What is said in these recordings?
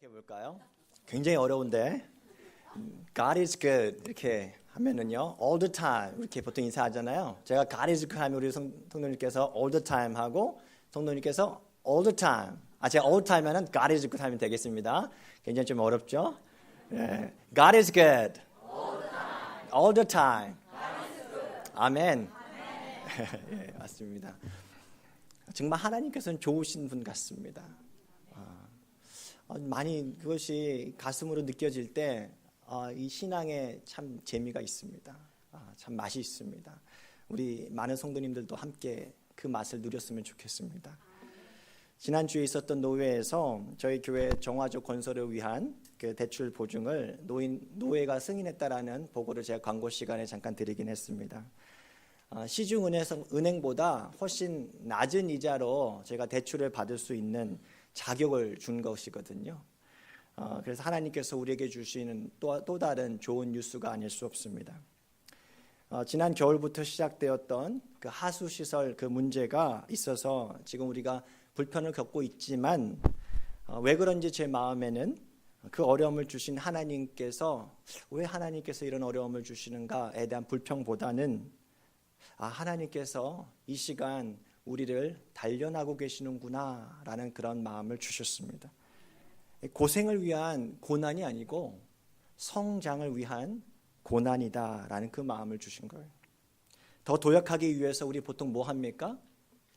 해볼까요? 굉장히 어려운데 God is good 이렇게 하면은요 all the time 이렇게 보통 인사하잖아요. 제가 God is good 하면 우리 성도님께서 all the time 하고 성도님께서 all the time 제가 all the time 하면 God is good 하면 되겠습니다. 굉장히 좀 어렵죠? 예. God is good all the time 아멘. 예, 맞습니다. 정말 하나님께서는 좋으신 분 같습니다. 많이 그것이 가슴으로 느껴질 때 이 신앙에 참 재미가 있습니다. 참 맛이 있습니다. 우리 많은 성도님들도 함께 그 맛을 누렸으면 좋겠습니다. 지난주에 있었던 노회에서 저희 교회 정화조 건설을 위한 그 대출 보증을 노회가 승인했다라는 보고를 제가 광고 시간에 잠깐 드리긴 했습니다. 시중은행보다 훨씬 낮은 이자로 제가 대출을 받을 수 있는 자격을 준 것이거든요. 그래서 하나님께서 우리에게 주시는 또 다른 좋은 뉴스가 아닐 수 없습니다. 지난 겨울부터 시작되었던 그 하수시설 그 문제가 있어서 지금 우리가 불편을 겪고 있지만 왜 그런지 제 마음에는 그 어려움을 주신 하나님께서 왜 하나님께서 이런 어려움을 주시는가에 대한 불평보다는 하나님께서 이 시간 우리를 단련하고 계시는구나 라는 그런 마음을 주셨습니다. 고생을 위한 고난이 아니고 성장을 위한 고난이다 라는 그 마음을 주신 거예요. 더 도약하기 위해서 우리 보통 뭐 합니까?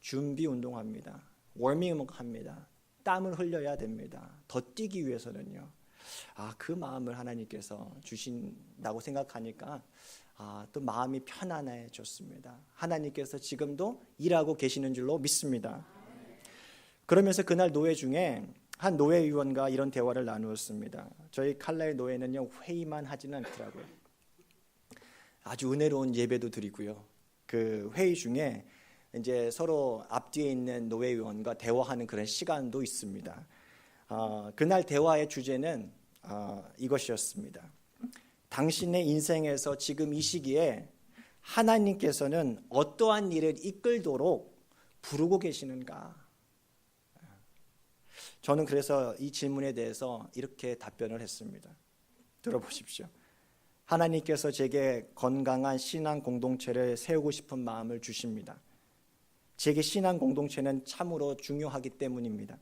준비 운동합니다. 워밍업 합니다. 땀을 흘려야 됩니다. 더 뛰기 위해서는요. 그 마음을 하나님께서 주신다고 생각하니까 또 마음이 편안해졌습니다. 하나님께서 지금도 일하고 계시는 줄로 믿습니다. 그러면서 그날 노회 중에 한 노회의원과 이런 대화를 나누었습니다. 저희 칼라의 노회는요 회의만 하지는 않더라고요. 아주 은혜로운 예배도 드리고요. 그 회의 중에 이제 서로 앞뒤에 있는 노회의원과 대화하는 그런 시간도 있습니다. 그날 대화의 주제는 이것이었습니다. 당신의 인생에서 지금 이 시기에 하나님께서는 어떠한 일을 이끌도록 부르고 계시는가? 저는 그래서 이 질문에 대해서 이렇게 답변을 했습니다. 들어보십시오. 하나님께서 제게 건강한 신앙 공동체를 세우고 싶은 마음을 주십니다. 제게 신앙 공동체는 참으로 중요하기 때문입니다.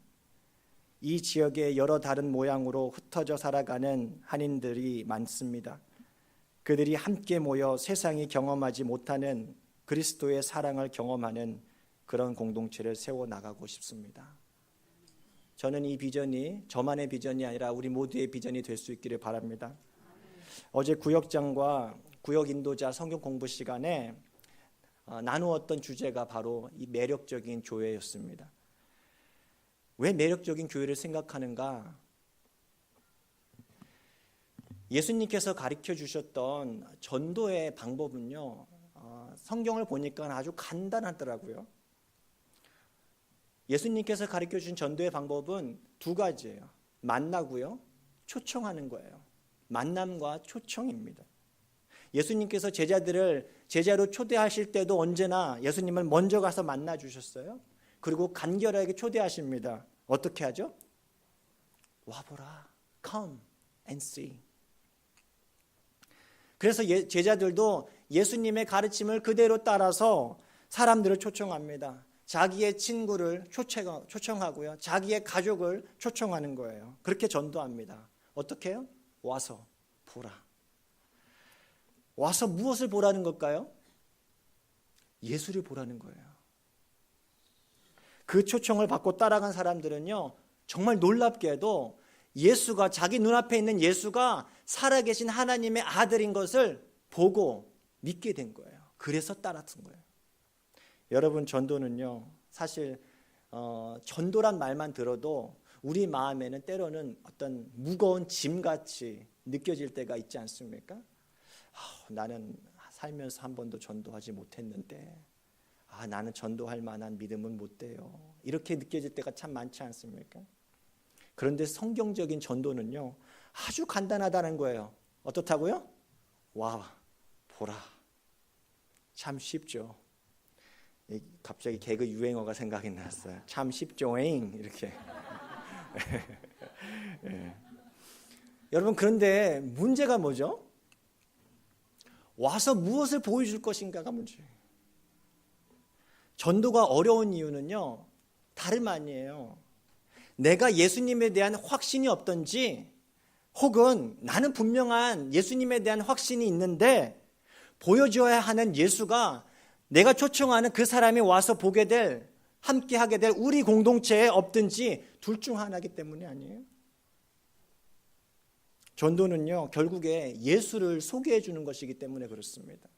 이 지역에 여러 다른 모양으로 흩어져 살아가는 한인들이 많습니다. 그들이 함께 모여 세상이 경험하지 못하는 그리스도의 사랑을 경험하는 그런 공동체를 세워나가고 싶습니다. 저는 이 비전이 저만의 비전이 아니라 우리 모두의 비전이 될 수 있기를 바랍니다. 어제 구역장과 구역 인도자 성경 공부 시간에 나누었던 주제가 바로 이 매력적인 교회였습니다. 왜 매력적인 교회를 생각하는가? 예수님께서 가르쳐 주셨던 전도의 방법은요, 성경을 보니까 아주 간단하더라고요. 예수님께서 가르쳐 주신 전도의 방법은 두 가지예요. 만나고요, 초청하는 거예요. 만남과 초청입니다. 예수님께서 제자들을 제자로 초대하실 때도 언제나 예수님을 먼저 가서 만나 주셨어요. 그리고 간결하게 초대하십니다. 어떻게 하죠? 와보라, come and see. 그래서 제자들도 예수님의 가르침을 그대로 따라서 사람들을 초청합니다. 자기의 친구를 초청하고요. 자기의 가족을 초청하는 거예요. 그렇게 전도합니다. 어떻게 해요? 와서 보라. 와서 무엇을 보라는 걸까요? 예수를 보라는 거예요. 그 초청을 받고 따라간 사람들은요, 정말 놀랍게도 예수가 자기 눈앞에 있는 예수가 살아계신 하나님의 아들인 것을 보고 믿게 된 거예요. 그래서 따랐던 거예요. 여러분, 전도는요, 사실 전도란 말만 들어도 우리 마음에는 때로는 어떤 무거운 짐같이 느껴질 때가 있지 않습니까? 나는 살면서 한 번도 전도하지 못했는데 나는 전도할 만한 믿음은 못 돼요. 이렇게 느껴질 때가 참 많지 않습니까? 그런데 성경적인 전도는요, 아주 간단하다는 거예요. 어떻다고요? 와, 보라. 참 쉽죠. 갑자기 개그 유행어가 생각이 났어요. 참 쉽죠잉 이렇게. 예. 여러분, 그런데 문제가 뭐죠? 와서 무엇을 보여줄 것인가가 문제예요. 전도가 어려운 이유는요, 다름 아니에요. 내가 예수님에 대한 확신이 없든지, 혹은 나는 분명한 예수님에 대한 확신이 있는데 보여줘야 하는 예수가 내가 초청하는 그 사람이 와서 보게 될, 함께 하게 될 우리 공동체에 없든지 둘 중 하나이기 때문이 아니에요. 전도는요, 결국에 예수를 소개해 주는 것이기 때문에 그렇습니다.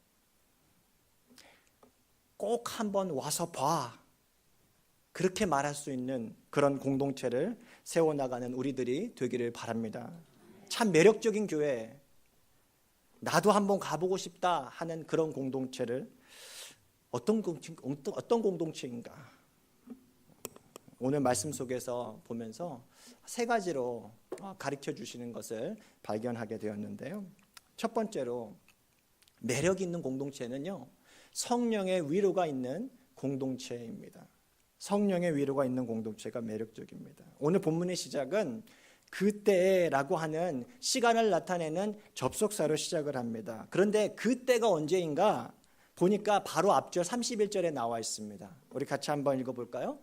꼭 한번 와서 봐, 그렇게 말할 수 있는 그런 공동체를 세워나가는 우리들이 되기를 바랍니다. 참 매력적인 교회, 나도 한번 가보고 싶다 하는 그런 공동체를 어떤 공동체인가, 오늘 말씀 속에서 보면서 세 가지로 가르쳐 주시는 것을 발견하게 되었는데요. 첫 번째로, 매력 있는 공동체는요, 성령의 위로가 있는 공동체입니다. 성령의 위로가 있는 공동체가 매력적입니다. 오늘 본문의 시작은 그때라고 하는 시간을 나타내는 접속사로 시작을 합니다. 그런데 그때가 언제인가 보니까 바로 앞절 31절에 나와 있습니다. 우리 같이 한번 읽어볼까요?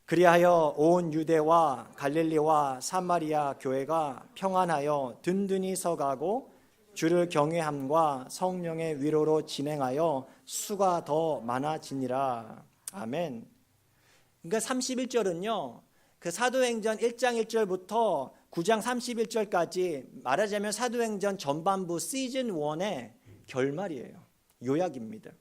그리하여 온 유대와 갈릴리와 사마리아 교회가 평안하여 든든히 서가고 주를 경외함과 성령의 위로로 진행하여 수가 더 많아지니라. 아멘. 그러니까 31절은요, 그 사도행전 1장 1절부터 9장 31절까지 말하자면 사도행전 전반부 시즌 1의 결말이에요. 요약입니다.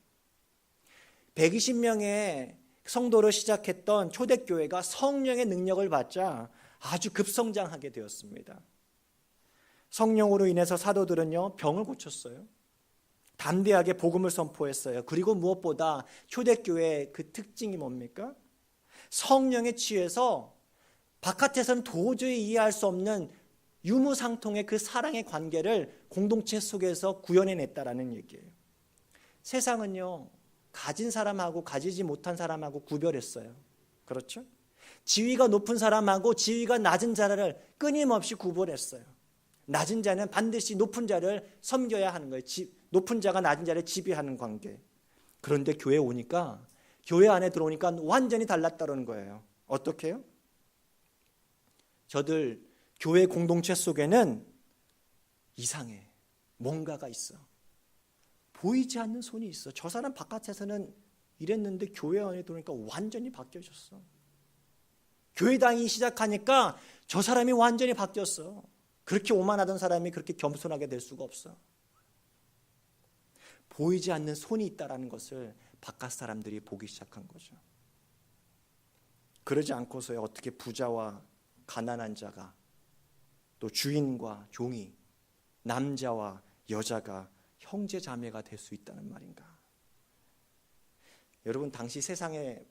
120명의 성도로 시작했던 초대교회가 성령의 능력을 받자 아주 급성장하게 되었습니다. 성령으로 인해서 사도들은요, 병을 고쳤어요. 담대하게 복음을 선포했어요. 그리고 무엇보다 초대교회의 그 특징이 뭡니까? 성령에 취해서 바깥에서는 도저히 이해할 수 없는 유무상통의 그 사랑의 관계를 공동체 속에서 구현해냈다라는 얘기예요. 세상은요, 가진 사람하고 가지지 못한 사람하고 구별했어요. 그렇죠? 지위가 높은 사람하고 지위가 낮은 자를 끊임없이 구별했어요. 낮은 자는 반드시 높은 자를 섬겨야 하는 거예요. 높은 자가 낮은 자를 지배하는 관계. 그런데 교회에 오니까, 교회 안에 들어오니까 완전히 달랐다는 거예요. 어떻게 해요? 저들 교회 공동체 속에는 이상해. 뭔가가 있어. 보이지 않는 손이 있어. 저 사람 바깥에서는 이랬는데 교회 안에 들어오니까 완전히 바뀌어졌어. 교회 다니기 시작하니까 저 사람이 완전히 바뀌었어. 그렇게 오만하던 사람이 그렇게 겸손하게 될 수가 없어. 보이지 않는 손이 있다는 것을 바깥 사람들이 보기 시작한 거죠. 그러지 않고서야 어떻게 부자와 가난한 자가, 또 주인과 종이, 남자와 여자가 형제 자매가 될 수 있다는 말인가? 여러분, 당시 세상의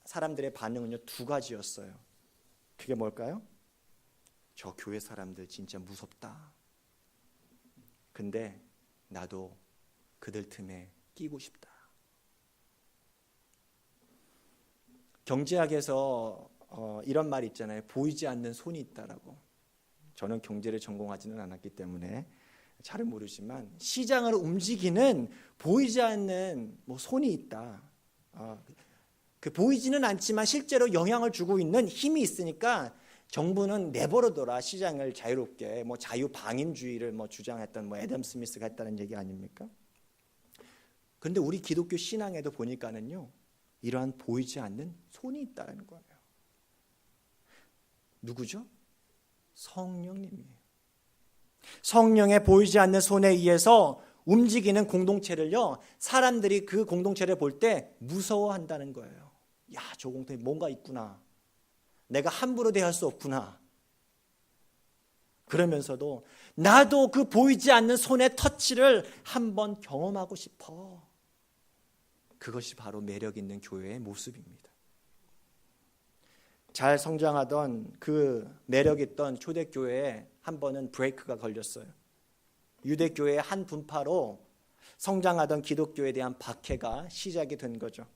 사람들의 반응은요, 두 가지였어요. 그게 뭘까요? 저 교회 사람들 진짜 무섭다. 근데 나도 그들 틈에 끼고 싶다. 경제학에서 이런 말이 있잖아요. 보이지 않는 손이 있다라고. 저는 경제를 전공하지는 않았기 때문에 잘은 모르지만 시장을 움직이는 보이지 않는 손이 있다. 그 보이지는 않지만 실제로 영향을 주고 있는 힘이 있으니까 정부는 내버려둬라, 시장을 자유롭게, 자유방임주의를 주장했던 애덤 스미스가 했다는 얘기 아닙니까? 그런데 우리 기독교 신앙에도 보니까는요, 이러한 보이지 않는 손이 있다는 거예요. 누구죠? 성령님이에요. 성령의 보이지 않는 손에 의해서 움직이는 공동체를요, 사람들이 그 공동체를 볼 때 무서워한다는 거예요. 야, 저 공동체 뭔가 있구나. 내가 함부로 대할 수 없구나. 그러면서도 나도 그 보이지 않는 손의 터치를 한번 경험하고 싶어. 그것이 바로 매력 있는 교회의 모습입니다. 잘 성장하던 그 매력 있던 초대교회에 한 번은 브레이크가 걸렸어요. 유대교회의 한 분파로 성장하던 기독교에 대한 박해가 시작이 된 거죠.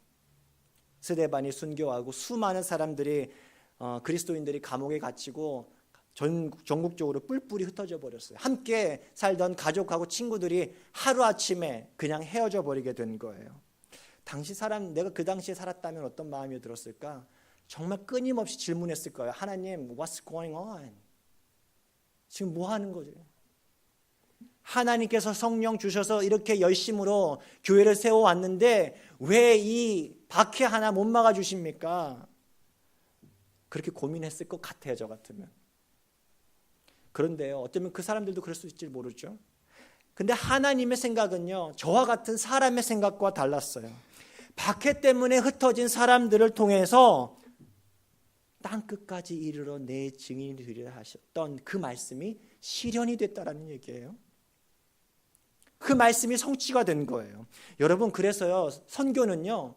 스데반이 순교하고 수많은 사람들이, 그리스도인들이 감옥에 갇히고 전국적으로 뿔뿔이 흩어져 버렸어요. 함께 살던 가족하고 친구들이 하루아침에 그냥 헤어져 버리게 된 거예요. 내가 그 당시에 살았다면 어떤 마음이 들었을까? 정말 끊임없이 질문했을 거예요. 하나님, what's going on? 지금 뭐 하는 거죠? 하나님께서 성령 주셔서 이렇게 열심으로 교회를 세워왔는데 왜 이 박해 하나 못 막아주십니까? 그렇게 고민했을 것 같아요, 저 같으면. 그런데요, 어쩌면 그 사람들도 그럴 수 있을지 모르죠. 근데 하나님의 생각은요, 저와 같은 사람의 생각과 달랐어요. 박해 때문에 흩어진 사람들을 통해서 땅끝까지 이르러 내 증인이 되리라 하셨던 그 말씀이 실현이 됐다라는 얘기예요. 그 말씀이 성취가 된 거예요. 여러분, 그래서요, 선교는요,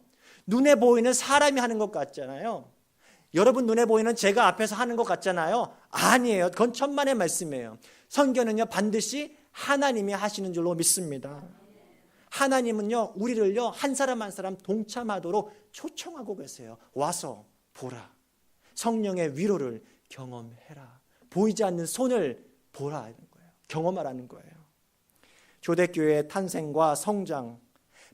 눈에 보이는 사람이 하는 것 같잖아요. 여러분 눈에 보이는 제가 앞에서 하는 것 같잖아요. 아니에요. 그건 천만의 말씀이에요. 선교는요, 반드시 하나님이 하시는 줄로 믿습니다. 하나님은요, 우리를요, 한 사람 한 사람 동참하도록 초청하고 계세요. 와서 보라. 성령의 위로를 경험해라. 보이지 않는 손을 보라는 거예요. 경험하라는 거예요. 초대교회의 탄생과 성장,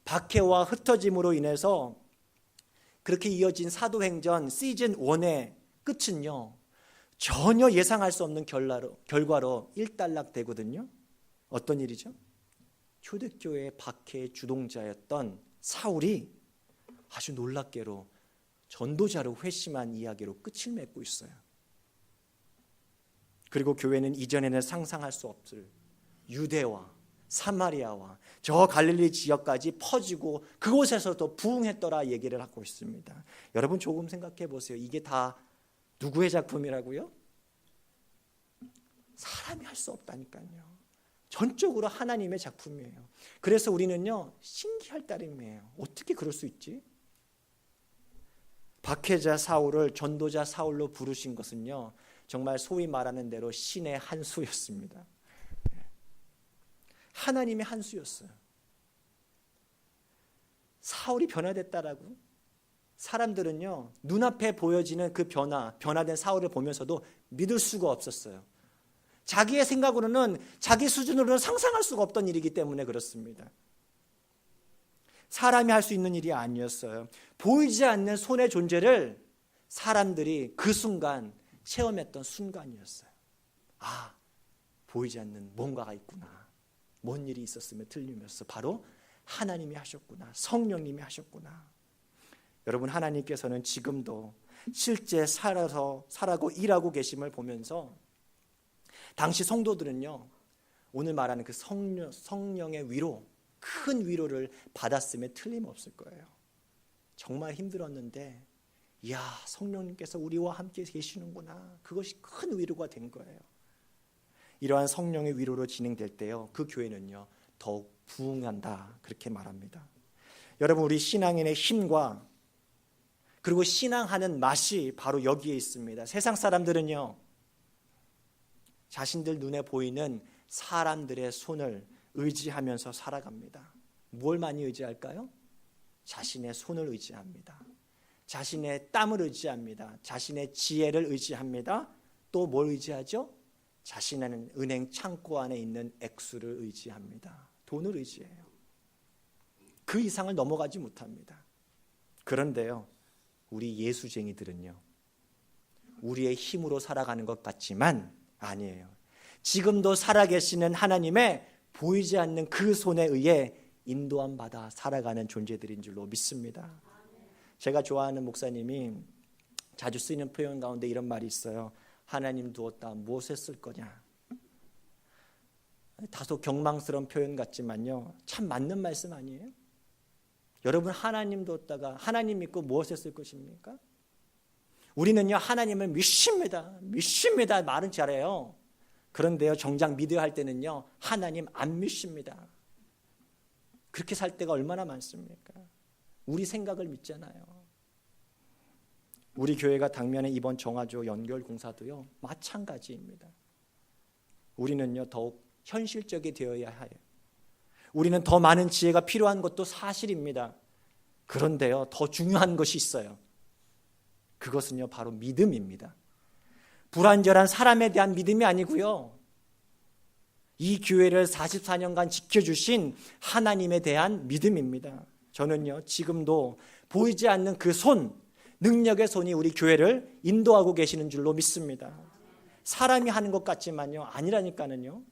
박해와 흩어짐으로 인해서 그렇게 이어진 사도행전 시즌 1의 끝은요, 전혀 예상할 수 없는 결과로 일단락되거든요. 어떤 일이죠? 초대교회의 박해의 주동자였던 사울이 아주 놀랍게로 전도자로 회심한 이야기로 끝을 맺고 있어요. 그리고 교회는 이전에는 상상할 수 없을 유대와 사마리아와 저 갈릴리 지역까지 퍼지고 그곳에서도 부흥했더라 얘기를 하고 있습니다. 여러분 조금 생각해 보세요. 이게 다 누구의 작품이라고요? 사람이 할 수 없다니까요. 전적으로 하나님의 작품이에요. 그래서 우리는요, 신기할 따름이에요. 어떻게 그럴 수 있지? 박해자 사울을 전도자 사울로 부르신 것은요, 정말 소위 말하는 대로 신의 한 수였습니다. 하나님의 한 수였어요. 사울이 변화됐다라고? 사람들은요, 눈앞에 보여지는 그 변화된 사울을 보면서도 믿을 수가 없었어요. 자기의 생각으로는, 자기 수준으로는 상상할 수가 없던 일이기 때문에 그렇습니다. 사람이 할 수 있는 일이 아니었어요. 보이지 않는 손의 존재를 사람들이 그 순간 체험했던 순간이었어요. 아, 보이지 않는 뭔가가 있구나. 뭔 일이 있었으면 틀리면서 바로 하나님이 하셨구나. 성령님이 하셨구나. 여러분, 하나님께서는 지금도 실제 살아고 일하고 계심을 보면서 당시 성도들은요, 오늘 말하는 그 성령의 위로, 큰 위로를 받았음에 틀림없을 거예요. 정말 힘들었는데, 이야, 성령님께서 우리와 함께 계시는구나. 그것이 큰 위로가 된 거예요. 이러한 성령의 위로로 진행될 때요, 그 교회는요, 더욱 부흥한다. 그렇게 말합니다. 여러분, 우리 신앙인의 힘과 그리고 신앙하는 맛이 바로 여기에 있습니다. 세상 사람들은요, 자신들 눈에 보이는 사람들의 손을 의지하면서 살아갑니다. 뭘 많이 의지할까요? 자신의 손을 의지합니다. 자신의 땀을 의지합니다. 자신의 지혜를 의지합니다. 또 뭘 의지하죠? 자신의 은행 창고 안에 있는 액수를 의지합니다. 돈을 의지해요. 그 이상을 넘어가지 못합니다. 그런데요, 우리 예수쟁이들은요, 우리의 힘으로 살아가는 것 같지만 아니에요. 지금도 살아계시는 하나님의 보이지 않는 그 손에 의해 인도함 받아 살아가는 존재들인 줄로 믿습니다. 제가 좋아하는 목사님이 자주 쓰이는 표현 가운데 이런 말이 있어요. 하나님 두었다 무엇에 쓸 거냐. 다소 경망스러운 표현 같지만요, 참 맞는 말씀 아니에요? 여러분, 하나님 두었다가 하나님 믿고 무엇에 쓸 것입니까? 우리는요, 하나님을 믿습니다 말은 잘해요. 그런데요, 정작 믿어야 할 때는요, 하나님 안 믿습니다. 그렇게 살 때가 얼마나 많습니까? 우리 생각을 믿잖아요. 우리 교회가 당면에 이번 정화조 연결 공사도요, 마찬가지입니다. 우리는요, 더욱 현실적이 되어야 해요. 우리는 더 많은 지혜가 필요한 것도 사실입니다. 그런데요, 더 중요한 것이 있어요. 그것은요, 바로 믿음입니다. 불완전한 사람에 대한 믿음이 아니고요. 이 교회를 44년간 지켜주신 하나님에 대한 믿음입니다. 저는요, 지금도 보이지 않는 그 손, 능력의 손이 우리 교회를 인도하고 계시는 줄로 믿습니다. 사람이 하는 것 같지만요, 아니라니까는요.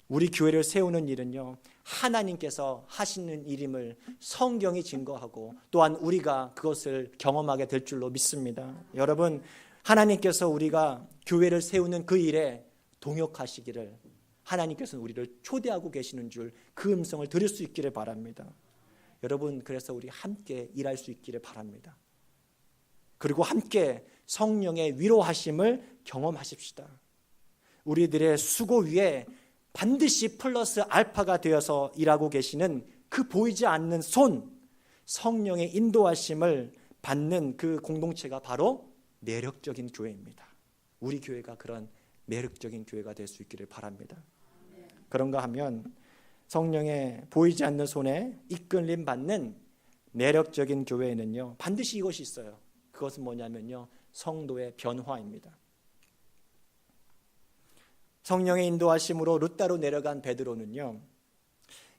우리 교회를 세우는 일은요, 하나님께서 하시는 일임을 성경이 증거하고 또한 우리가 그것을 경험하게 될 줄로 믿습니다. 여러분, 하나님께서 우리가 교회를 세우는 그 일에 동역하시기를, 하나님께서는 우리를 초대하고 계시는 줄 그 음성을 들을 수 있기를 바랍니다. 여러분, 그래서 우리 함께 일할 수 있기를 바랍니다. 그리고 함께 성령의 위로하심을 경험하십시다. 우리들의 수고 위에 반드시 플러스 알파가 되어서 일하고 계시는 그 보이지 않는 손, 성령의 인도하심을 받는 그 공동체가 바로 매력적인 교회입니다. 우리 교회가 그런 매력적인 교회가 될 수 있기를 바랍니다. 그런가 하면 성령의 보이지 않는 손에 이끌림 받는 매력적인 교회에는요, 반드시 이것이 있어요. 그것은 뭐냐면요, 성도의 변화입니다. 성령의 인도하심으로 룻다로 내려간 베드로는요,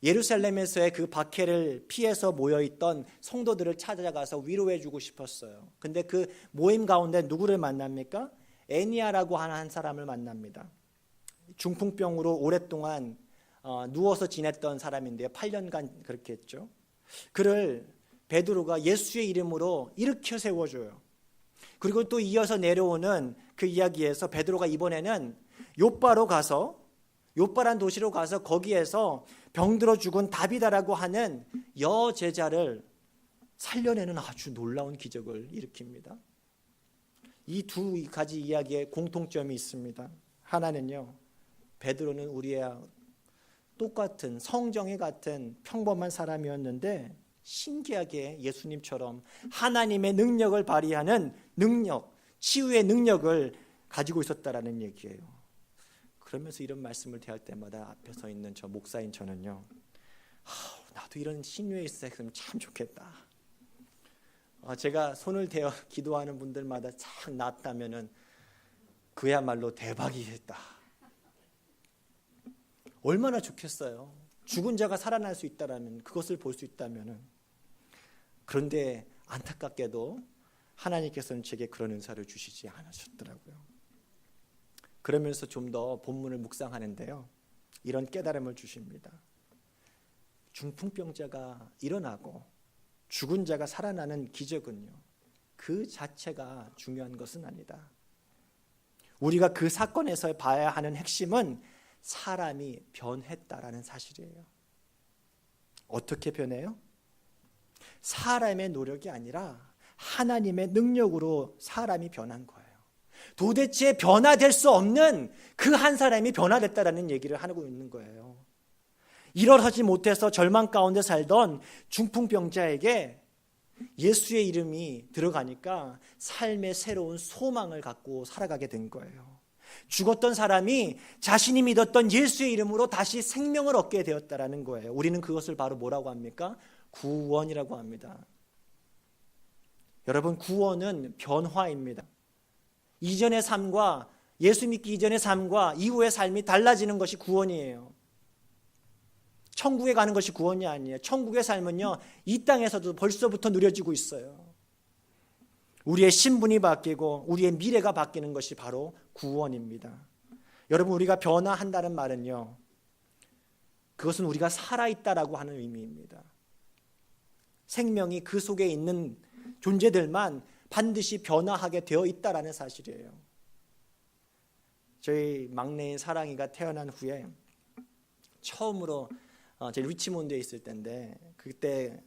예루살렘에서의 그 박해를 피해서 모여있던 성도들을 찾아가서 위로해 주고 싶었어요. 근데 그 모임 가운데 누구를 만납니까? 애니아라고 하는 한 사람을 만납니다. 중풍병으로 오랫동안 누워서 지냈던 사람인데요, 8년간 그렇게 했죠. 그를 베드로가 예수의 이름으로 일으켜 세워줘요. 그리고 또 이어서 내려오는 그 이야기에서 베드로가 이번에는 요빠란 도시로 가서 거기에서 병들어 죽은 다비다라고 하는 여제자를 살려내는 아주 놀라운 기적을 일으킵니다. 이 두 가지 이야기에 공통점이 있습니다. 하나는요, 베드로는 우리와 똑같은 성정이 같은 평범한 사람이었는데 신기하게 예수님처럼 하나님의 능력을 발휘하는 능력, 치유의 능력을 가지고 있었다라는 얘기예요. 그러면서 이런 말씀을 대할 때마다 앞에 서 있는 저 목사인 저는요, 나도 이런 신유에 있었으면 참 좋겠다. 제가 손을 대어 기도하는 분들마다 참 낫다면은 그야말로 대박이겠다. 얼마나 좋겠어요. 죽은 자가 살아날 수 있다라면, 그것을 볼 수 있다면은. 그런데 안타깝게도 하나님께서는 제게 그런 은사를 주시지 않으셨더라고요. 그러면서 좀 더 본문을 묵상하는데요, 이런 깨달음을 주십니다. 중풍병자가 일어나고 죽은 자가 살아나는 기적은요, 그 자체가 중요한 것은 아니다. 우리가 그 사건에서 봐야 하는 핵심은 사람이 변했다라는 사실이에요. 어떻게 변해요? 사람의 노력이 아니라 하나님의 능력으로 사람이 변한 거예요. 도대체 변화될 수 없는 그 한 사람이 변화됐다라는 얘기를 하고 있는 거예요. 일어서지 못해서 절망 가운데 살던 중풍병자에게 예수의 이름이 들어가니까 삶의 새로운 소망을 갖고 살아가게 된 거예요. 죽었던 사람이 자신이 믿었던 예수의 이름으로 다시 생명을 얻게 되었다라는 거예요. 우리는 그것을 바로 뭐라고 합니까? 구원이라고 합니다. 여러분, 구원은 변화입니다. 이전의 삶과, 예수 믿기 이전의 삶과 이후의 삶이 달라지는 것이 구원이에요. 천국에 가는 것이 구원이 아니에요. 천국의 삶은요, 이 땅에서도 벌써부터 누려지고 있어요. 우리의 신분이 바뀌고 우리의 미래가 바뀌는 것이 바로 구원입니다. 여러분, 우리가 변화한다는 말은요, 그것은 우리가 살아있다라고 하는 의미입니다. 생명이 그 속에 있는 존재들만 반드시 변화하게 되어 있다라는 사실이에요. 저희 막내인 사랑이가 태어난 후에 처음으로 제 리치몬드에 있을 때인데, 그때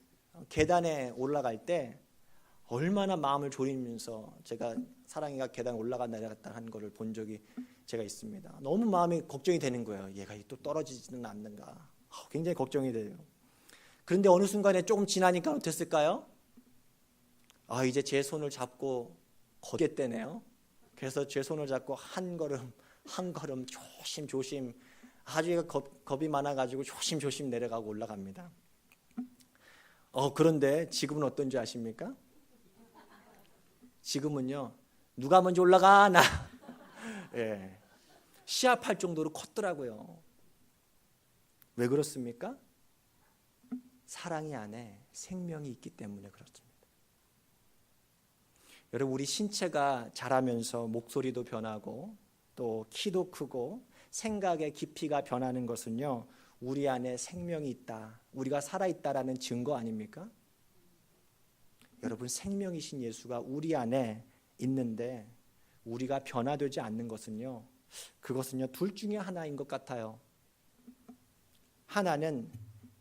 계단에 올라갈 때 얼마나 마음을 졸이면서 제가 사랑이가 계단 올라가 내려갔다 한 거를 본 적이 제가 있습니다. 너무 마음이 걱정이 되는 거예요. 얘가 또 떨어지지는 않는가, 굉장히 걱정이 돼요. 그런데 어느 순간에 조금 지나니까 어땠을까요? 이제 제 손을 잡고 걷겠다네요. 그래서 제 손을 잡고 한 걸음 한 걸음 조심조심, 아주 겁이 많아가지고 조심조심 내려가고 올라갑니다. 그런데 지금은 어떤지 아십니까? 지금은요, 누가 먼저 올라가? 나. 예. 시합할 정도로 컸더라고요. 왜 그렇습니까? 사랑이 안에 생명이 있기 때문에 그렇습니다. 여러분, 우리 신체가 자라면서 목소리도 변하고 또 키도 크고 생각의 깊이가 변하는 것은요, 우리 안에 생명이 있다, 우리가 살아있다라는 증거 아닙니까? 여러분, 생명이신 예수가 우리 안에 있는데 우리가 변화되지 않는 것은요, 그것은요 둘 중에 하나인 것 같아요. 하나는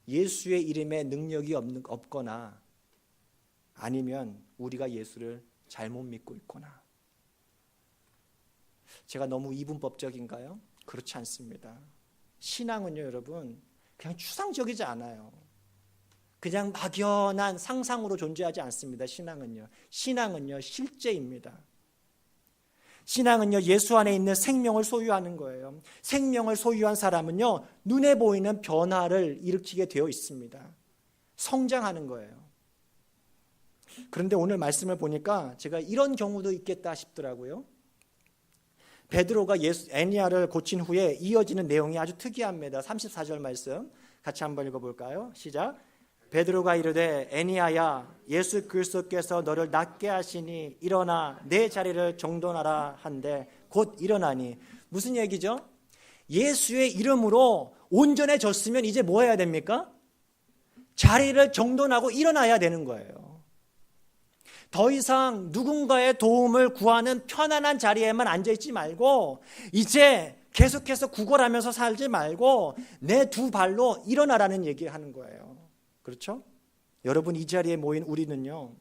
예수의 이름에 능력이 없거나 아니면 우리가 예수를 잘못 믿고 있거나. 제가 너무 이분법적인가요? 그렇지 않습니다. 신앙은요, 여러분, 그냥 추상적이지 않아요. 그냥 막연한 상상으로 존재하지 않습니다. 신앙은요 실제입니다. 신앙은요 예수 안에 있는 생명을 소유하는 거예요. 생명을 소유한 사람은요 눈에 보이는 변화를 일으키게 되어 있습니다. 성장하는 거예요. 그런데 오늘 말씀을 보니까 제가 이런 경우도 있겠다 싶더라고요. 베드로가 애니야를 고친 후에 이어지는 내용이 아주 특이합니다. 34절 말씀 같이 한번 읽어볼까요? 시작. 베드로가 이르되 애니야야, 예수 그리스도께서 너를 낫게 하시니 일어나 내 자리를 정돈하라 한데 곧 일어나니. 무슨 얘기죠? 예수의 이름으로 온전해졌으면 이제 뭐 해야 됩니까? 자리를 정돈하고 일어나야 되는 거예요. 더 이상 누군가의 도움을 구하는 편안한 자리에만 앉아있지 말고 이제 계속해서 구걸하면서 살지 말고 내 두 발로 일어나라는 얘기하는 거예요. 그렇죠? 여러분, 이 자리에 모인 우리는요,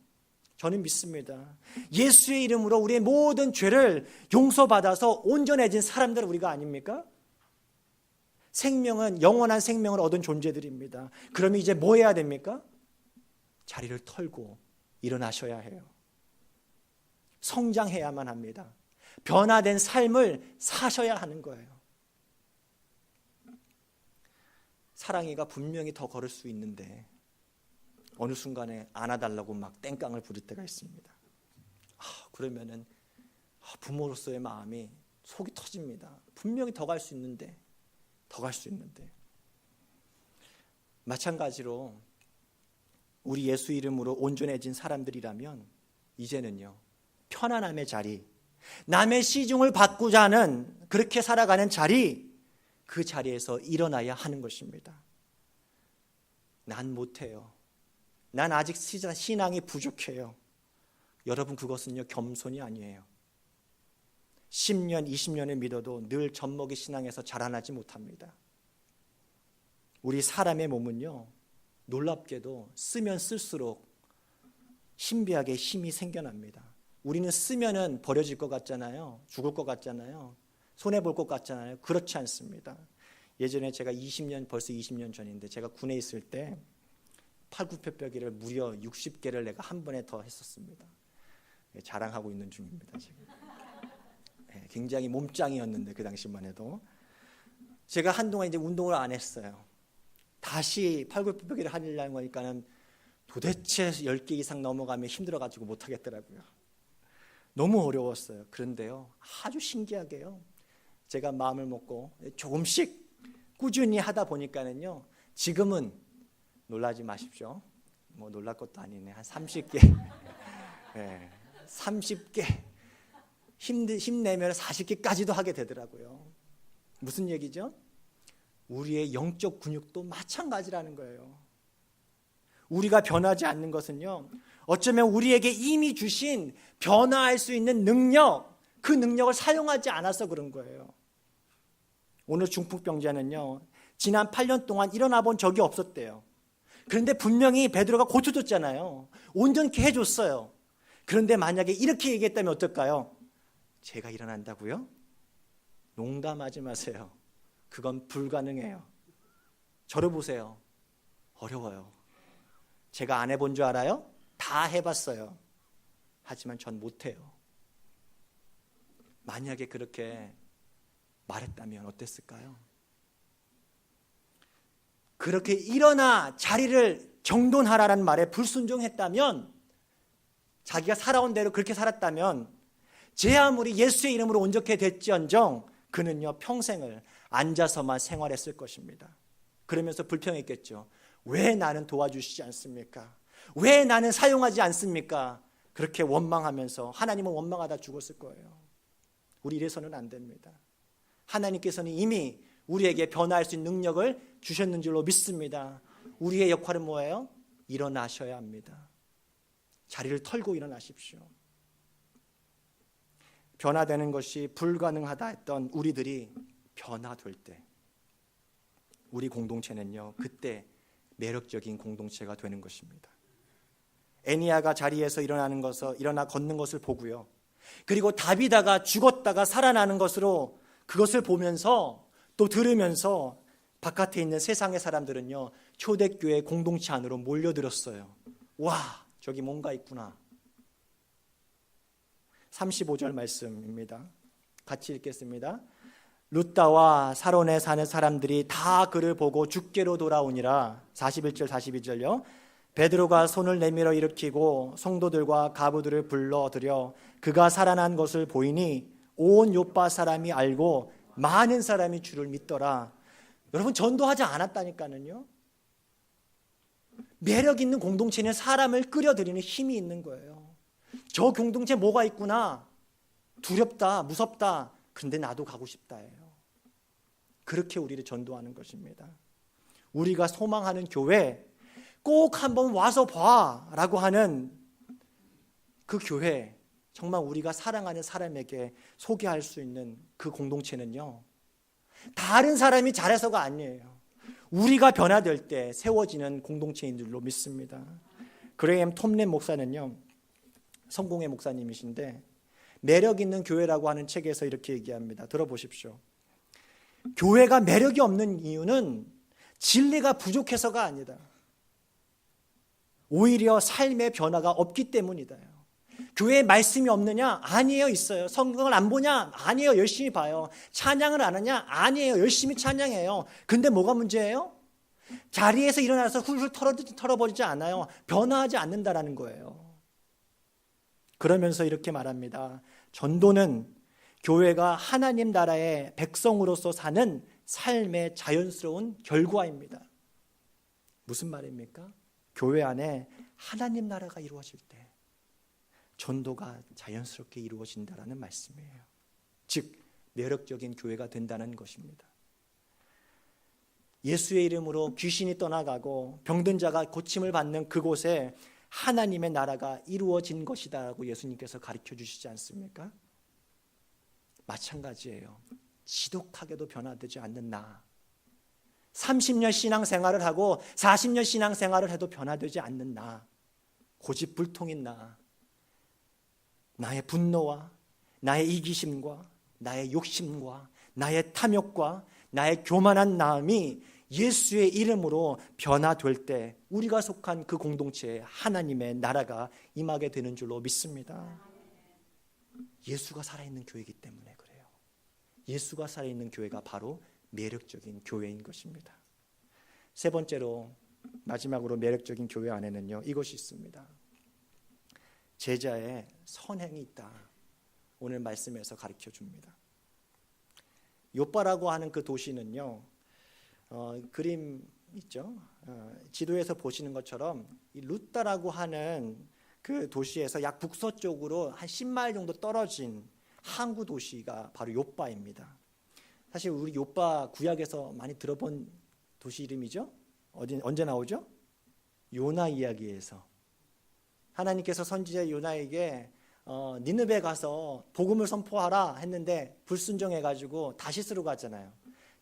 저는 믿습니다. 예수의 이름으로 우리의 모든 죄를 용서받아서 온전해진 사람들 우리가 아닙니까? 생명은 영원한 생명을 얻은 존재들입니다. 그러면 이제 뭐 해야 됩니까? 자리를 털고 일어나셔야 해요. 성장해야만 합니다. 변화된 삶을 사셔야 하는 거예요. 사랑이가 분명히 더 걸을 수 있는데 어느 순간에 안아달라고 막 땡깡을 부릴 때가 있습니다. 그러면은 부모로서의 마음이 속이 터집니다. 분명히 더 갈 수 있는데 마찬가지로 우리 예수 이름으로 온전해진 사람들이라면 이제는요 편안함의 자리, 남의 시중을 받고자 하는 그렇게 살아가는 자리, 그 자리에서 일어나야 하는 것입니다. 난 못해요. 난 아직 신앙이 부족해요. 여러분, 그것은요 겸손이 아니에요. 10년, 20년을 믿어도 늘 젖먹이 신앙에서 자라나지 못합니다. 우리 사람의 몸은요 놀랍게도 쓰면 쓸수록 신비하게 힘이 생겨납니다. 우리는 쓰면은 버려질 것 같잖아요. 죽을 것 같잖아요. 손해볼 것 같잖아요. 그렇지 않습니다. 예전에 제가 벌써 20년 전인데 제가 군에 있을 때 팔굽혀펴기를 무려 60개를 내가 한 번에 더 했었습니다. 자랑하고 있는 중입니다, 지금. 굉장히 몸짱이었는데 그 당시만 해도 제가 한동안 이제 운동을 안 했어요. 다시 팔굽혀펴기를 하려고 하니까는 도대체 10개 이상 넘어가면 힘들어가지고 못 하겠더라고요. 너무 어려웠어요. 그런데요, 아주 신기하게요, 제가 마음을 먹고 조금씩 꾸준히 하다 보니까는요, 지금은 놀라지 마십시오. 뭐 놀랄 것도 아니네. 한 30개, 30개 힘내면 40개까지도 하게 되더라고요. 무슨 얘기죠? 우리의 영적 근육도 마찬가지라는 거예요. 우리가 변하지 않는 것은요, 어쩌면 우리에게 이미 주신 변화할 수 있는 능력, 그 능력을 사용하지 않아서 그런 거예요. 오늘 중풍병자는요, 지난 8년 동안 일어나 본 적이 없었대요. 그런데 분명히 베드로가 고쳐줬잖아요. 온전케 해줬어요. 그런데 만약에 이렇게 얘기했다면 어떨까요? 제가 일어난다고요? 농담하지 마세요. 그건 불가능해요. 저를 보세요. 어려워요. 제가 안 해본 줄 알아요? 다 해봤어요. 하지만 전 못해요. 만약에 그렇게 말했다면 어땠을까요? 그렇게 일어나 자리를 정돈하라는 말에 불순종했다면, 자기가 살아온 대로 그렇게 살았다면 제 아무리 예수의 이름으로 온전케 됐지언정 그는요 평생을 앉아서만 생활했을 것입니다. 그러면서 불평했겠죠. 왜 나는 도와주시지 않습니까? 왜 나는 사용하지 않습니까? 그렇게 원망하면서 하나님은 원망하다 죽었을 거예요. 우리 이래서는 안 됩니다. 하나님께서는 이미 우리에게 변화할 수 있는 능력을 주셨는 줄로 믿습니다. 우리의 역할은 뭐예요? 일어나셔야 합니다. 자리를 털고 일어나십시오. 변화되는 것이 불가능하다 했던 우리들이 변화될 때 우리 공동체는요 그때 매력적인 공동체가 되는 것입니다. 애니야가 자리에서 일어나 걷는 것을 보고요. 그리고 다비다가 죽었다가 살아나는 것으로 그것을 보면서 또 들으면서 바깥에 있는 세상의 사람들은요 초대교회 공동체 안으로 몰려들었어요. 와, 저기 뭔가 있구나. 35절 말씀입니다. 같이 읽겠습니다. 룻다와 사론에 사는 사람들이 다 그를 보고 죽게로 돌아오니라. 41절 42절요. 베드로가 손을 내밀어 일으키고 성도들과 가부들을 불러들여 그가 살아난 것을 보이니 온 요파 사람이 알고 많은 사람이 주를 믿더라. 여러분 전도하지 않았다니까는요. 매력 있는 공동체는 사람을 끌어들이는 힘이 있는 거예요. 저 공동체 뭐가 있구나. 두렵다, 무섭다. 근데 나도 가고 싶다예요. 그렇게 우리를 전도하는 것입니다. 우리가 소망하는 교회 꼭 한번 와서 봐라고 하는 그 교회, 정말 우리가 사랑하는 사람에게 소개할 수 있는 그 공동체는요 다른 사람이 잘해서가 아니에요. 우리가 변화될 때 세워지는 공동체인 줄로 믿습니다. 그레이엄 톰렌 목사는요 성공의 목사님이신데 매력 있는 교회라고 하는 책에서 이렇게 얘기합니다. 들어보십시오. 교회가 매력이 없는 이유는 진리가 부족해서가 아니다. 오히려 삶의 변화가 없기 때문이다. 교회에 말씀이 없느냐? 아니에요, 있어요. 성경을 안 보냐? 아니에요, 열심히 봐요. 찬양을 안 하냐? 아니에요, 열심히 찬양해요. 근데 뭐가 문제예요? 자리에서 일어나서 훌훌 털어버리지 않아요. 변화하지 않는다라는 거예요. 그러면서 이렇게 말합니다. 전도는 교회가 하나님 나라의 백성으로서 사는 삶의 자연스러운 결과입니다. 무슨 말입니까? 교회 안에 하나님 나라가 이루어질 때 전도가 자연스럽게 이루어진다라는 말씀이에요. 즉 매력적인 교회가 된다는 것입니다. 예수의 이름으로 귀신이 떠나가고 병든 자가 고침을 받는 그곳에 하나님의 나라가 이루어진 것이다라고 예수님께서 가르쳐 주시지 않습니까? 마찬가지예요. 지독하게도 변화되지 않는 나, 30년 신앙생활을 하고 40년 신앙생활을 해도 변화되지 않는 나, 고집불통인 나, 나의 분노와 나의 이기심과 나의 욕심과 나의 탐욕과 나의 교만한 마음이 예수의 이름으로 변화될 때 우리가 속한 그 공동체에 하나님의 나라가 임하게 되는 줄로 믿습니다. 예수가 살아있는 교회이기 때문에 그래요. 예수가 살아있는 교회가 바로 매력적인 교회인 것입니다. 세 번째로 마지막으로 매력적인 교회 안에는요 이것이 있습니다. 제자의 선행이 있다. 오늘 말씀에서 가르쳐 줍니다. 요빠라고 하는 그 도시는요 그림 있죠. 지도에서 보시는 것처럼 이 룻다라고 하는 그 도시에서 약 북서쪽으로 한 10마일 정도 떨어진 항구 도시가 바로 요빠입니다. 사실 우리 요빠 구약에서 많이 들어본 도시 이름이죠. 언제 나오죠? 요나 이야기에서 하나님께서 선지자 요나에게 니느베 가서 복음을 선포하라 했는데 불순종해가지고 다시스로 갔잖아요.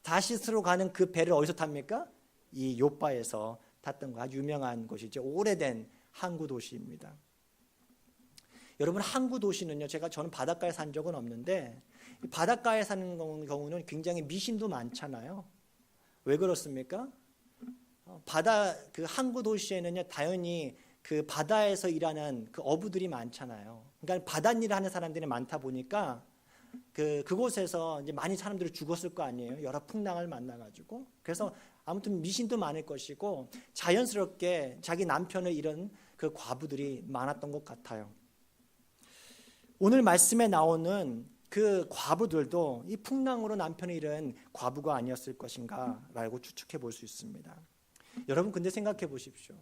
다시스로 가는 그 배를 어디서 탑니까? 이 요빠에서 탔던 거 아주 유명한 곳이죠. 오래된 항구 도시입니다. 여러분 항구 도시는요, 저는 바닷가에 산 적은 없는데 바닷가에 사는 경우는 굉장히 미신도 많잖아요. 왜 그렇습니까? 그 항구 도시에는요, 당연히 그 바다에서 일하는 그 어부들이 많잖아요. 그러니까 바닷일을 하는 사람들이 많다 보니까 그곳에서 이제 많이 사람들이 죽었을 거 아니에요. 여러 풍랑을 만나가지고. 그래서 아무튼 미신도 많을 것이고 자연스럽게 자기 남편을 잃은 그 과부들이 많았던 것 같아요. 오늘 말씀에 나오는 그 과부들도 이 풍랑으로 남편을 잃은 과부가 아니었을 것인가 라고 추측해 볼 수 있습니다. 여러분 근데 생각해 보십시오.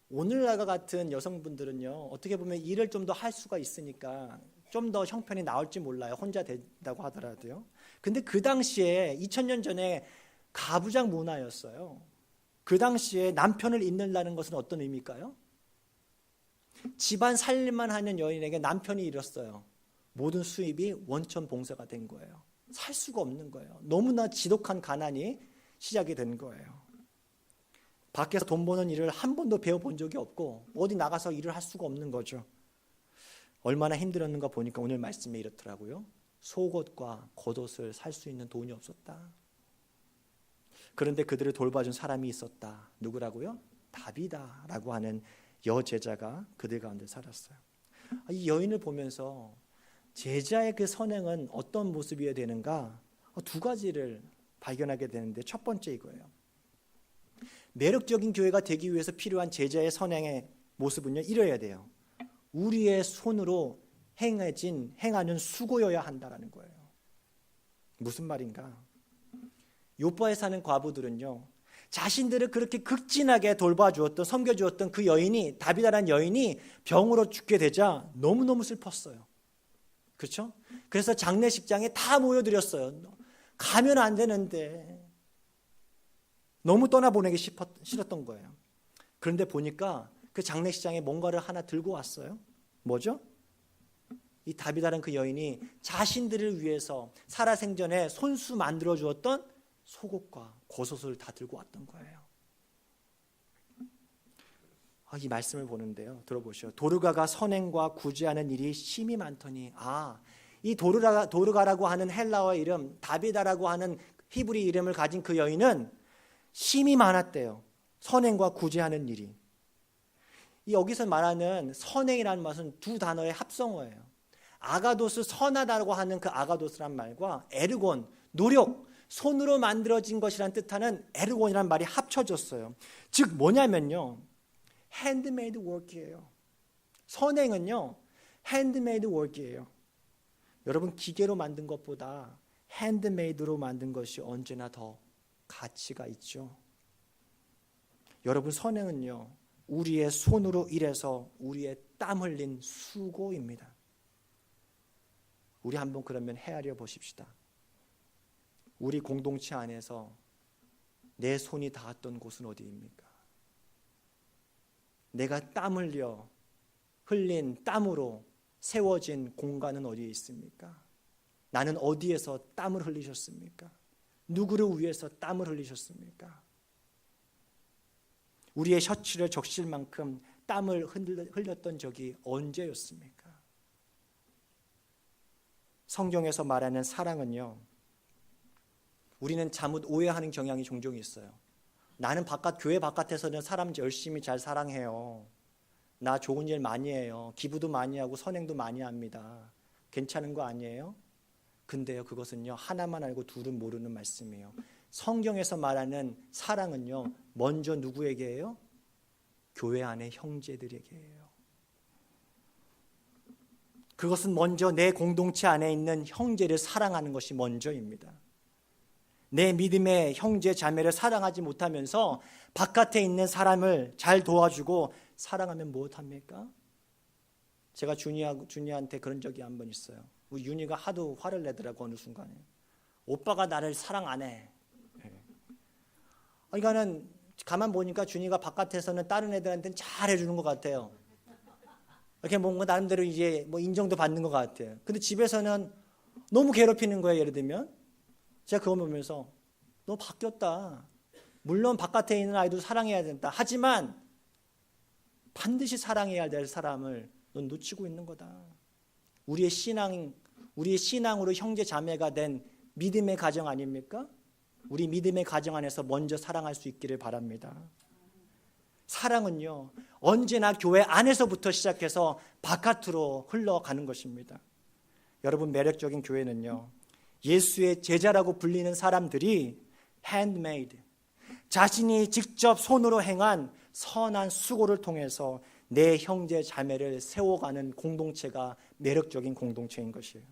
오늘날과 같은 여성분들은요, 어떻게 보면 일을 좀 더 할 수가 있으니까 좀 더 형편이 나을지 몰라요. 혼자 된다고 하더라도요. 근데 그 당시에 2000년 전에 가부장 문화였어요. 그 당시에 남편을 잃는다는 것은 어떤 의미일까요? 집안 살림만 하는 여인에게 남편이 잃었어요. 모든 수입이 원천 봉쇄가 된 거예요. 살 수가 없는 거예요. 너무나 지독한 가난이 시작이 된 거예요. 밖에서 돈 버는 일을 한 번도 배워본 적이 없고 어디 나가서 일을 할 수가 없는 거죠. 얼마나 힘들었는가 보니까 오늘 말씀에 이렇더라고요. 속옷과 겉옷을 살 수 있는 돈이 없었다. 그런데 그들을 돌봐준 사람이 있었다. 누구라고요? 다비다라고 하는 여제자가 그들 가운데 살았어요. 이 여인을 보면서 제자의 그 선행은 어떤 모습이어야 되는가? 두 가지를 발견하게 되는데, 첫 번째 이거예요. 매력적인 교회가 되기 위해서 필요한 제자의 선행의 모습은요, 이래야 돼요. 우리의 손으로 행하는 수고여야 한다라는 거예요. 무슨 말인가? 요바에 사는 과부들은요, 자신들을 그렇게 극진하게 돌봐주었던, 섬겨주었던 그 여인이, 다비다라는 여인이 병으로 죽게 되자 너무너무 슬펐어요. 그렇죠? 그래서 장례식장에 다 모여드렸어요. 가면 안 되는데 너무 떠나보내기 싫었던 거예요. 그런데 보니까 그 장례식장에 뭔가를 하나 들고 왔어요. 뭐죠? 이 다비다라는 그 여인이 자신들을 위해서 살아생전에 손수 만들어 주었던 속옷과 겉옷을 다 들고 왔던 거예요. 이 말씀을 보는데요, 들어보시오. 도르가가 선행과 구제하는 일이 심히 많더니, 이 도르가라고 하는 헬라어 이름, 다비다라고 하는 히브리 이름을 가진 그 여인은 심히 많았대요. 선행과 구제하는 일이. 여기서 말하는 선행이라는 것은 두 단어의 합성어예요. 아가도스, 선하다고 하는 그 아가도스란 말과 에르곤, 노력, 손으로 만들어진 것이란 뜻하는 에르곤이란 말이 합쳐졌어요. 즉 뭐냐면요, 핸드메이드 워크예요. 선행은요, 핸드메이드 워크예요. 여러분, 기계로 만든 것보다 핸드메이드로 만든 것이 언제나 더 가치가 있죠. 여러분, 선행은요, 우리의 손으로 일해서 우리의 땀 흘린 수고입니다. 우리 한번 그러면 헤아려 보십시다. 우리 공동체 안에서 내 손이 닿았던 곳은 어디입니까? 내가 땀 흘린 땀으로 세워진 공간은 어디에 있습니까? 나는 어디에서 땀을 흘리셨습니까? 누구를 위해서 땀을 흘리셨습니까? 우리의 셔츠를 적실 만큼 땀을 흘렸던 적이 언제였습니까? 성경에서 말하는 사랑은요, 우리는 잘못 오해하는 경향이 종종 있어요. 나는 교회 바깥에서는 사람 열심히 잘 사랑해요. 나 좋은 일 많이 해요. 기부도 많이 하고 선행도 많이 합니다. 괜찮은 거 아니에요? 근데요, 그것은요, 하나만 알고 둘은 모르는 말씀이에요. 성경에서 말하는 사랑은요, 먼저 누구에게예요? 교회 안의 형제들에게예요. 그것은 먼저 내 공동체 안에 있는 형제를 사랑하는 것이 먼저입니다. 내 믿음의 형제 자매를 사랑하지 못하면서 바깥에 있는 사람을 잘 도와주고 사랑하면 무엇합니까? 제가 준이한테 그런 적이 한 번 있어요. 우리 윤이가 하도 화를 내더라고. 어느 순간에 오빠가 나를 사랑 안 해. 그러니까는 가만 보니까 준이가 바깥에서는 다른 애들한테는 잘 해주는 것 같아요. 이렇게 뭔가 나름대로 이제 뭐 인정도 받는 것 같아요. 근데 집에서는 너무 괴롭히는 거예요. 예를 들면 제가 그거 보면서 너 바뀌었다. 물론 바깥에 있는 아이도 사랑해야 된다. 하지만 반드시 사랑해야 될 사람을 넌 놓치고 있는 거다. 우리의 신앙으로 형제 자매가 된 믿음의 가정 아닙니까? 우리 믿음의 가정 안에서 먼저 사랑할 수 있기를 바랍니다. 사랑은요, 언제나 교회 안에서부터 시작해서 바깥으로 흘러가는 것입니다. 여러분, 매력적인 교회는요, 예수의 제자라고 불리는 사람들이 handmade, 자신이 직접 손으로 행한 선한 수고를 통해서 내 형제 자매를 세워가는 공동체가 매력적인 공동체인 것이에요.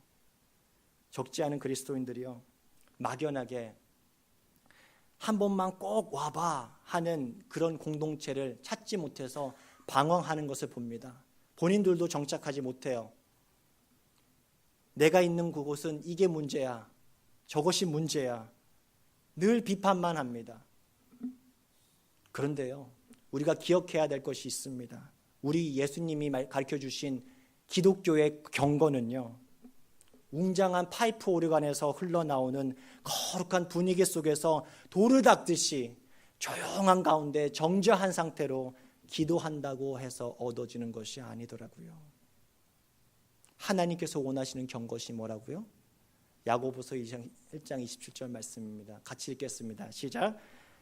적지 않은 그리스도인들이요, 막연하게 한 번만 꼭 와봐 하는 그런 공동체를 찾지 못해서 방황하는 것을 봅니다. 본인들도 정착하지 못해요. 내가 있는 그곳은 이게 문제야, 저것이 문제야, 늘 비판만 합니다. 그런데요, 우리가 기억해야 될 것이 있습니다. 우리 예수님이 가르쳐 주신 기독교의 경건은요, 웅장한 파이프 오르간에서 흘러나오는 거룩한 분위기 속에서 돌을 닦듯이 조용한 가운데 정저한 상태로 기도한다고 해서 얻어지는 것이 아니더라고요. 하나님께서 원하시는 경것이 뭐라고요? 야고보서 1장 27절 말씀입니다. 같이 읽겠습니다. 시작.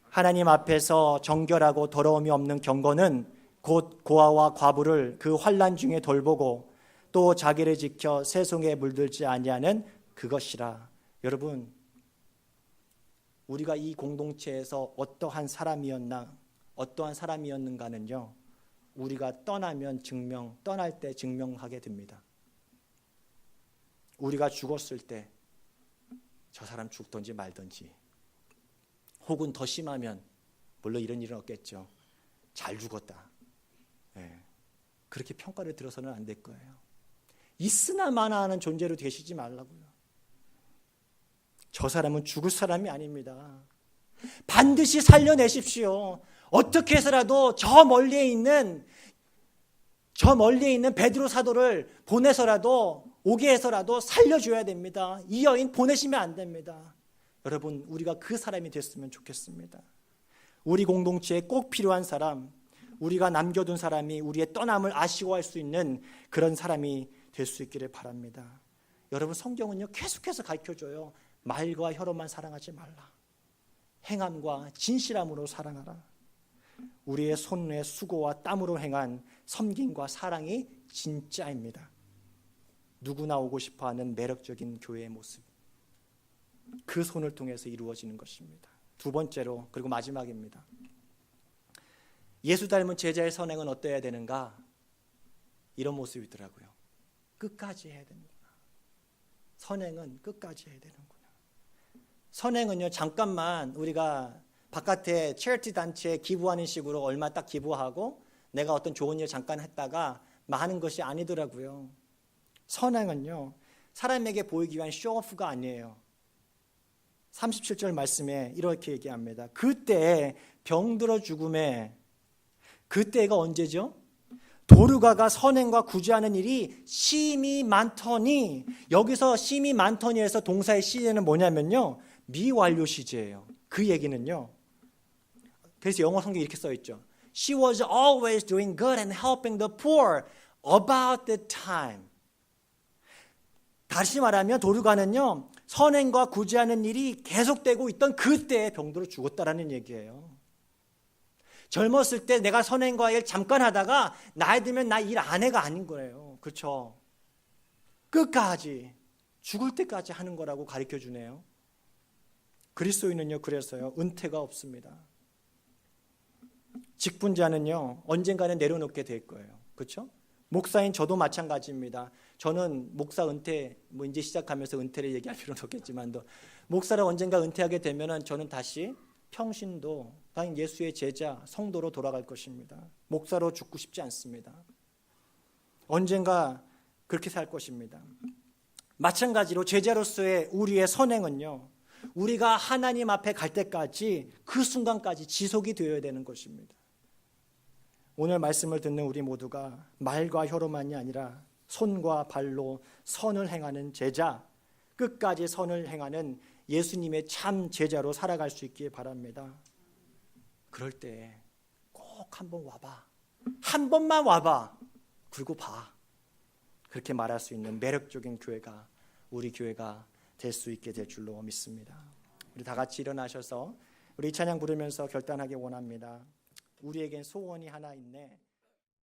하나님 앞에서 정결하고 더러움이 없는 경건은 곧 고아와 과부를 그 환난 중에 돌보고 또 자기를 지켜 세송에 물들지 아니하는 그것이라. 여러분, 우리가 이 공동체에서 어떠한 사람이었는가는요, 우리가 떠날 때 증명하게 됩니다. 우리가 죽었을 때 저 사람 죽든지 말든지, 혹은 더 심하면, 물론 이런 일은 없겠죠, 잘 죽었다, 그렇게 평가를 들어서는 안 될 거예요. 있으나 마나 하는 존재로 계시지 말라고요. 저 사람은 죽을 사람이 아닙니다. 반드시 살려내십시오. 어떻게 해서라도 저 멀리에 있는 베드로 사도를 보내서라도, 오게 해서라도 살려줘야 됩니다. 이 여인 보내시면 안 됩니다. 여러분, 우리가 그 사람이 됐으면 좋겠습니다. 우리 공동체에 꼭 필요한 사람, 우리가 남겨둔 사람이 우리의 떠남을 아쉬워할 수 있는 그런 사람이 될 수 있기를 바랍니다. 여러분, 성경은요, 계속해서 가르쳐줘요. 말과 혀로만 사랑하지 말라. 행함과 진실함으로 사랑하라. 우리의 손의 수고와 땀으로 행한 섬김과 사랑이 진짜입니다. 누구나 오고 싶어하는 매력적인 교회의 모습, 그 손을 통해서 이루어지는 것입니다. 두 번째로, 그리고 마지막입니다. 예수 닮은 제자의 선행은 어떠해야 되는가? 이런 모습이더라고요. 끝까지 해야 됩니다. 선행은 끝까지 해야 되는구나. 선행은요, 잠깐만 우리가 바깥에 체리티 단체에 기부하는 식으로 얼마 딱 기부하고 내가 어떤 좋은 일 잠깐 했다가 많은 것이 아니더라고요. 선행은요, 사람에게 보이기 위한 쇼오프가 아니에요. 37절 말씀에 이렇게 얘기합니다. 그때 병들어 죽음에, 그때가 언제죠? 도르가가 선행과 구제하는 일이 심히 많더니, 여기서 심히 많더니에서 동사의 시제는 뭐냐면요, 미완료 시제예요. 그 얘기는요, 그래서 영어 성경에 이렇게 써 있죠. She was always doing good and helping the poor about the time. 다시 말하면 도르가는요, 선행과 구제하는 일이 계속되고 있던 그때에 병들어 죽었다라는 얘기예요. 젊었을 때 내가 선행과 일 잠깐 하다가 나이 들면 나 일 안 해가 아닌 거예요. 그렇죠? 끝까지, 죽을 때까지 하는 거라고 가르쳐 주네요. 그리스도인은요, 그래서요, 은퇴가 없습니다. 직분자는요, 언젠가는 내려놓게 될 거예요. 그렇죠? 목사인 저도 마찬가지입니다. 저는 목사 은퇴, 이제 시작하면서 은퇴를 얘기할 필요는 없겠지만도, 목사를 언젠가 은퇴하게 되면은 저는 다시 평신도, 당연 예수의 제자, 성도로 돌아갈 것입니다. 목사로 죽고 싶지 않습니다. 언젠가 그렇게 살 것입니다. 마찬가지로 제자로서의 우리의 선행은요, 우리가 하나님 앞에 갈 때까지, 그 순간까지 지속이 되어야 되는 것입니다. 오늘 말씀을 듣는 우리 모두가 말과 혀로만이 아니라 손과 발로 선을 행하는 제자, 끝까지 선을 행하는 예수님의 참 제자로 살아갈 수 있기를 바랍니다. 그럴 때 꼭 한번 와봐, 한 번만 와봐, 그리고 봐, 그렇게 말할 수 있는 매력적인 교회가, 우리 교회가 될 수 있게 될 줄로 믿습니다. 우리 다 같이 일어나셔서 우리 찬양 부르면서 결단하기 원합니다. 우리에겐 소원이 하나 있네.